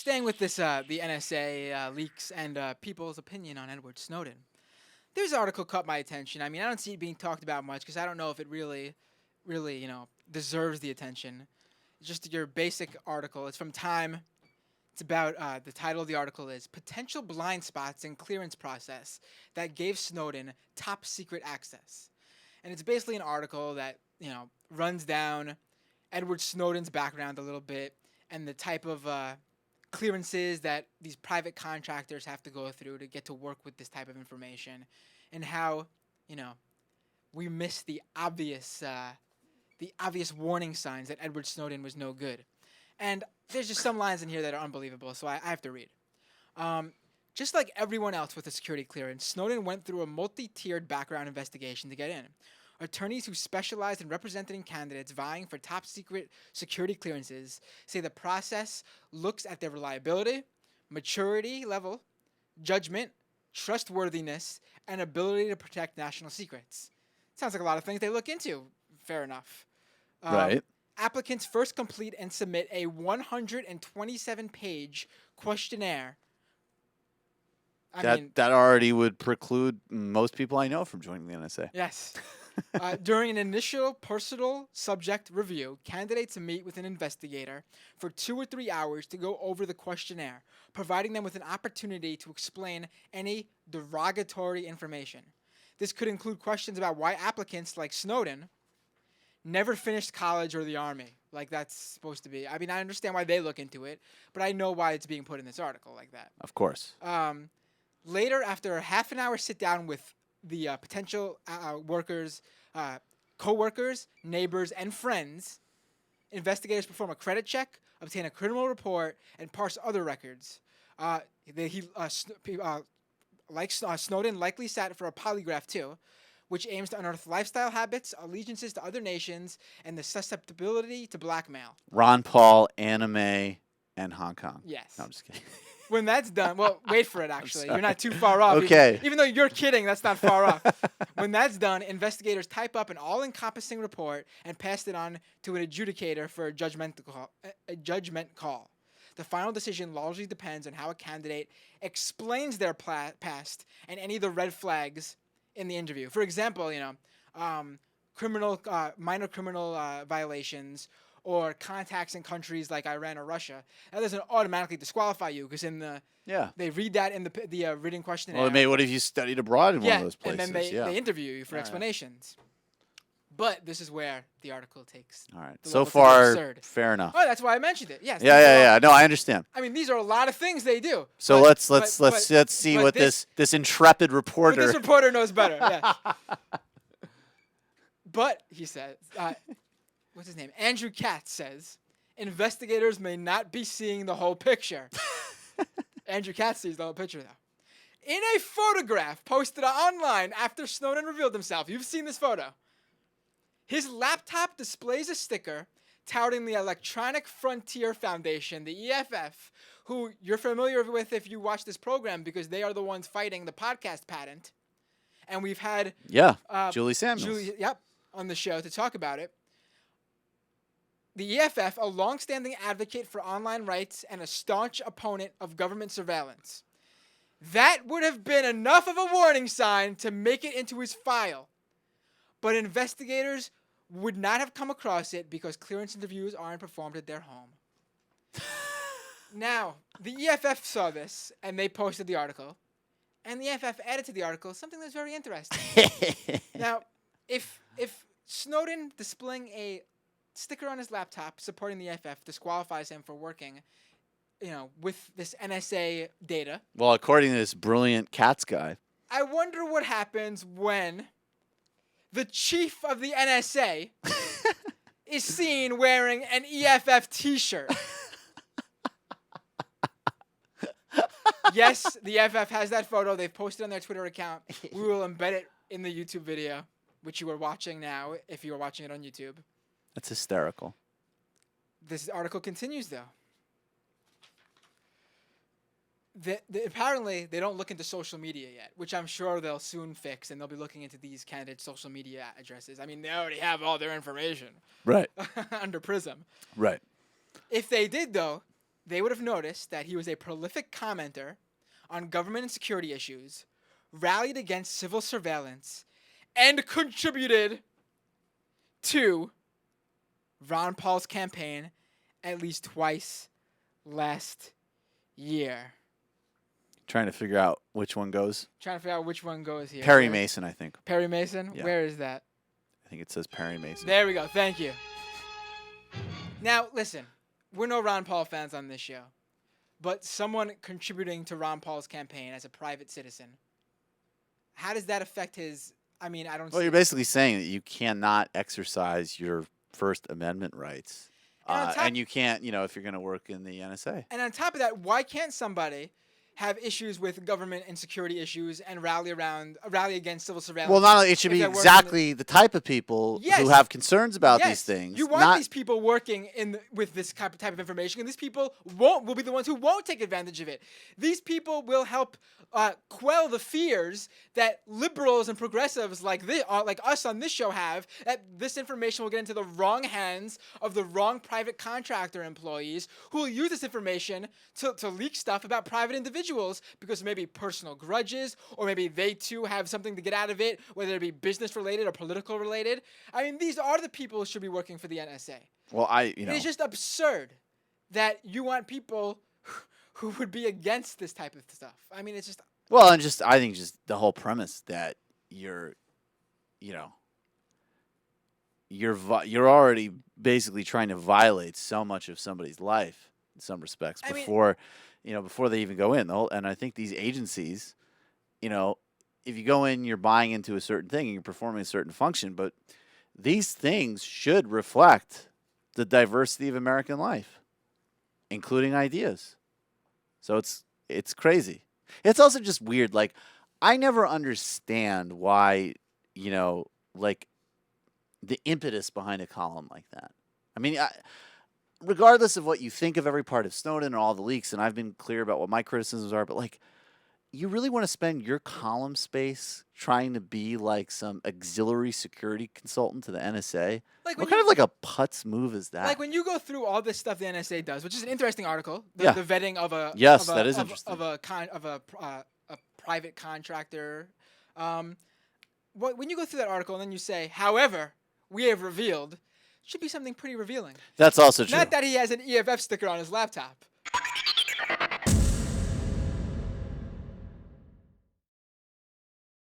Staying with this, the NSA leaks and people's opinion on Edward Snowden. There's an article caught my attention. I mean, I don't see it being talked about much because I don't know if it really, deserves the attention. It's just your basic article. It's from Time. It's about the title of the article is "Potential Blind Spots in Clearance Process That Gave Snowden Top Secret Access," and it's basically an article that runs down Edward Snowden's background a little bit and the type of clearances that these private contractors have to go through to get to work with this type of information, and how we miss the obvious warning signs that Edward Snowden was no good. And there's just some lines in here that are unbelievable, so I have to read. Just like everyone else with a security clearance, Snowden went through a multi-tiered background investigation to get in. Attorneys who specialize in representing candidates vying for top secret security clearances say the process looks at their reliability, maturity level, judgment, trustworthiness, and ability to protect national secrets. Sounds like a lot of things they look into. Fair enough. Right. Applicants first complete and submit a 127-page questionnaire. That already would preclude most people I know from joining the NSA. Yes. During an initial personal subject review, candidates meet with an investigator for 2 or 3 hours to go over the questionnaire, providing them with an opportunity to explain any derogatory information. This could include questions about why applicants like Snowden never finished college or the army, like that's supposed to be. I mean, I understand why they look into it, but I know why it's being put in this article like that. Of course. Later, after a half an hour sit down with the potential workers, co-workers, neighbors, and friends, investigators perform a credit check, obtain a criminal report, and parse other records. Snowden likely sat for a polygraph too, which aims to unearth lifestyle habits, allegiances to other nations, and the susceptibility to blackmail. Ron Paul, anime, and Hong Kong. Yes. No, I'm just kidding. When that's done, well, wait for it, actually. You're not too far off. Okay. Even though you're kidding, that's not far off. When that's done, investigators type up an all-encompassing report and pass it on to an adjudicator for a judgment call. The final decision largely depends on how a candidate explains their past and any of the red flags in the interview. For example, minor criminal violations or contacts in countries like Iran or Russia. That doesn't automatically disqualify you because they read that in the written questionnaire. Well, maybe what if you studied abroad in one of those places? And then they interview you for explanations. But this is where the article takes. All right. So far, fair enough. Oh, that's why I mentioned it. Yes. Yeah. No, I understand. I mean, these are a lot of things they do. So let's see what this intrepid reporter. This reporter knows better. Yeah. But he says, what's his name? Andrew Katz says, investigators may not be seeing the whole picture. Andrew Katz sees the whole picture though. In a photograph posted online after Snowden revealed himself, you've seen this photo. His laptop displays a sticker touting the Electronic Frontier Foundation, the EFF, who you're familiar with if you watch this program because they are the ones fighting the podcast patent. And we've had Julie Samuels on the show to talk about it. The EFF, a long-standing advocate for online rights and a staunch opponent of government surveillance. That would have been enough of a warning sign to make it into his file. But investigators would not have come across it because clearance interviews aren't performed at their home. Now, the EFF saw this, and they posted the article. And the EFF added to the article something that's very interesting. Now, if Snowden displaying a sticker on his laptop supporting the EFF disqualifies him for working, with this NSA data. Well, according to this brilliant Katz guy. I wonder what happens when the chief of the NSA is seen wearing an EFF t-shirt. Yes, the EFF has that photo. They've posted on their Twitter account. We will embed it in the YouTube video, which you are watching now, if you are watching it on YouTube. That's hysterical. This article continues, though. Apparently, they don't look into social media yet, which I'm sure they'll soon fix, and they'll be looking into these candidates' social media addresses. I mean, they already have all their information. Right. Under PRISM. Right. If they did, though, they would have noticed that he was a prolific commenter on government and security issues, rallied against civil surveillance, and contributed to Ron Paul's campaign at least twice last year. Trying to figure out which one goes. Trying to figure out which one goes here. Perry Mason, I think. Perry Mason? Yeah. Where is that? I think it says Perry Mason. There we go. Thank you. Now, listen. We're no Ron Paul fans on this show. But someone contributing to Ron Paul's campaign as a private citizen, how does that affect his... I mean, I don't Well, see... you're basically saying that you cannot exercise your First Amendment rights. And you can't, if you're going to work in the NSA. And on top of that, why can't somebody have issues with government and security issues and rally against civil surveillance? Well, not only it should be exactly the type of people who have concerns about these things. You want these people working with this type of information, and these people will be the ones who won't take advantage of it. These people will help quell the fears that liberals and progressives like us on this show have, that this information will get into the wrong hands of the wrong private contractor employees who will use this information to leak stuff about private individuals because maybe personal grudges, or maybe they too have something to get out of it, whether it be business related or political related. I mean, these are the people who should be working for the NSA. Well, It's just absurd that you want people who would be against this type of stuff. I mean, it's just... Well, and I think the whole premise that you're already basically trying to violate so much of somebody's life in some respects before they even go in. And I think these agencies, if you go in, you're buying into a certain thing and you're performing a certain function, but these things should reflect the diversity of American life, including ideas. So it's crazy. It's also just weird. Like, I never understand why, the impetus behind a column like that. I mean, regardless of what you think of every part of Snowden and all the leaks, and I've been clear about what my criticisms are, but you really want to spend your column space trying to be like some auxiliary security consultant to the NSA? What kind of a putz move is that? Like, when you go through all this stuff the NSA does, which is an interesting article, the vetting of a that is interesting. of a private contractor. When you go through that article and then you say, however, we have revealed, should be something pretty revealing. That's also true. Not that he has an EFF sticker on his laptop.